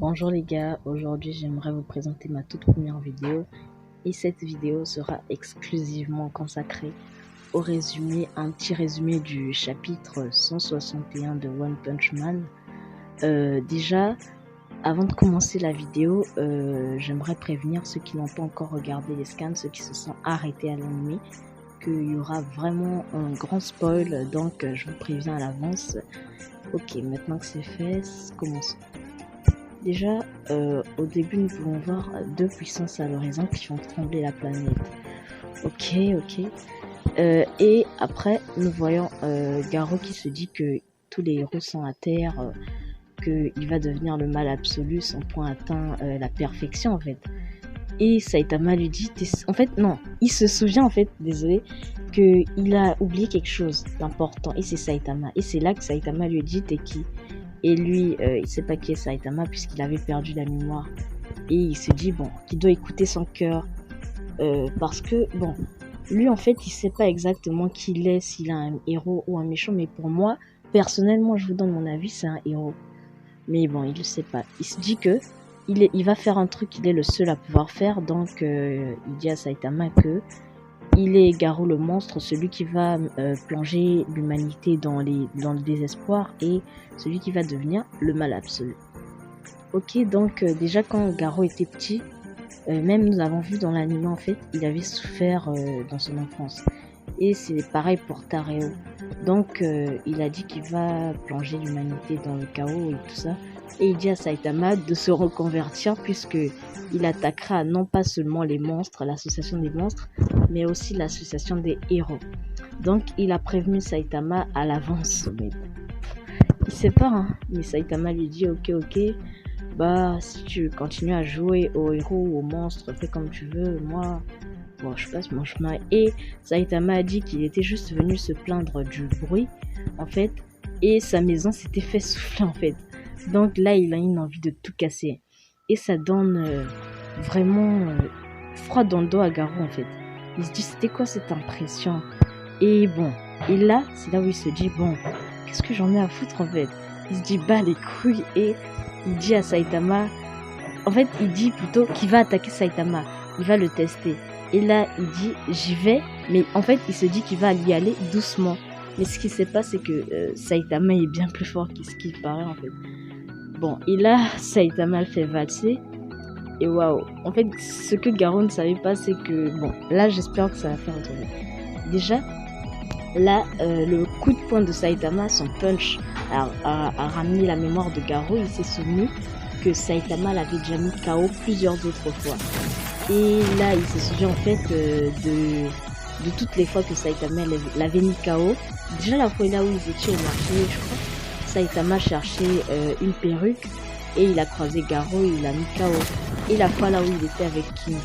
Bonjour les gars, aujourd'hui j'aimerais vous présenter ma toute première vidéo et cette vidéo sera exclusivement consacrée au résumé, un petit résumé du chapitre 161 de One Punch Man. Déjà, avant de commencer la vidéo, j'aimerais prévenir ceux qui n'ont pas encore regardé les scans, ceux qui se sont arrêtés à l'anime, qu'il y aura vraiment un grand spoil, donc je vous préviens à l'avance. Ok, maintenant que c'est fait, commençons. Déjà, au début, nous pouvons voir deux puissances à l'horizon qui font trembler la planète. Ok. Et après, nous voyons Garou qui se dit que tous les héros sont à terre, qu'il va devenir le mal absolu, son point atteint la perfection en fait. Et Saitama lui dit, en fait non, il se souvient en fait, désolé, qu'il a oublié quelque chose d'important et c'est Saitama. Et c'est là que Saitama lui dit, t'es qui? Et lui, il sait pas qui est Saitama puisqu'il avait perdu la mémoire. Et il se dit, bon, qu'il doit écouter son cœur. Parce que, bon, lui, en fait, il sait pas exactement qui il est, s'il est un héros ou un méchant. Mais pour moi, personnellement, je vous donne mon avis, c'est un héros. Mais bon, il le sait pas. Il se dit que il va faire un truc qu'il est le seul à pouvoir faire. Donc, il dit à Saitama que il est Garou le monstre, celui qui va plonger l'humanité dans le désespoir et celui qui va devenir le mal absolu. Ok, donc déjà quand Garou était petit, même nous avons vu dans l'anime en fait, il avait souffert dans son enfance. Et c'est pareil pour Tareo. Donc il a dit qu'il va plonger l'humanité dans le chaos et tout ça. Et il dit à Saitama de se reconvertir puisque il attaquera non pas seulement les monstres, l'association des monstres, mais aussi l'association des héros. Donc il a prévenu Saitama à l'avance. Mais il sait pas, hein. Mais Saitama lui dit ok, bah si tu continues à jouer aux héros ou aux monstres, fais comme tu veux, moi, bon, je passe mon chemin. Et Saitama a dit qu'il était juste venu se plaindre du bruit, en fait, et sa maison s'était fait souffler, en fait. Donc là, il a une envie de tout casser. Et ça donne vraiment froid dans le dos à Garou, en fait. Il se dit, c'était quoi cette impression? Et bon, et là, c'est là où il se dit, bon, qu'est-ce que j'en ai à foutre, en fait? Il se dit, bah les couilles, et il dit à Saitama, en fait, il dit plutôt qu'il va attaquer Saitama. Il va le tester. Et là, il dit, j'y vais, mais en fait, il se dit qu'il va y aller doucement. Mais ce qui se passe, c'est que Saitama est bien plus fort que ce qu'il paraît, en fait. Bon, et là, Saitama le fait valser. Et waouh, en fait, ce que Garou ne savait pas, c'est que, bon, là, j'espère que ça va faire un truc. Déjà, là, le coup de poing de Saitama, son punch, a ramené la mémoire de Garou. Il s'est souvenu que Saitama l'avait déjà mis KO plusieurs autres fois. Et là, il se souvient en fait de toutes les fois que Saitama l'avait mis KO. Déjà, la fois là où ils étaient au marché, je crois, Saitama cherchait une perruque et il a croisé Garou et il a mis KO. Et la fois là où il était avec King.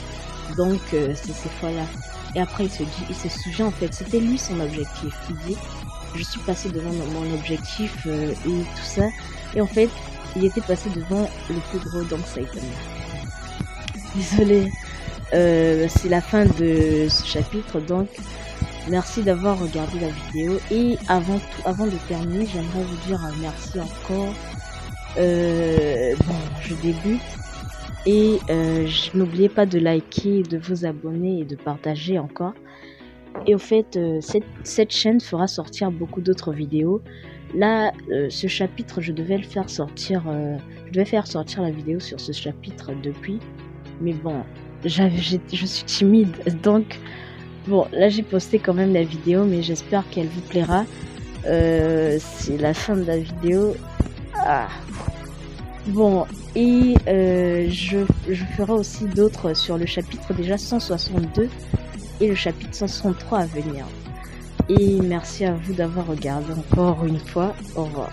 Donc, c'est ces fois-là. Et après, il se souvient en fait, c'était lui son objectif. Il dit, je suis passé devant mon objectif et tout ça. Et en fait, il était passé devant le plus gros, donc Saitama. Désolé, c'est la fin de ce chapitre, donc merci d'avoir regardé la vidéo. Et avant de terminer, j'aimerais vous dire merci encore. Bon, je débute. Et n'oubliez pas de liker, de vous abonner et de partager encore. Et au fait, cette chaîne fera sortir beaucoup d'autres vidéos. Là, ce chapitre, je devais faire sortir la vidéo sur ce chapitre depuis. Mais bon, je suis timide. Donc, bon, là j'ai posté quand même la vidéo, mais j'espère qu'elle vous plaira. C'est la fin de la vidéo. Ah. Bon, et je ferai aussi d'autres sur le chapitre déjà 162 et le chapitre 163 à venir. Et merci à vous d'avoir regardé encore une fois. Au revoir.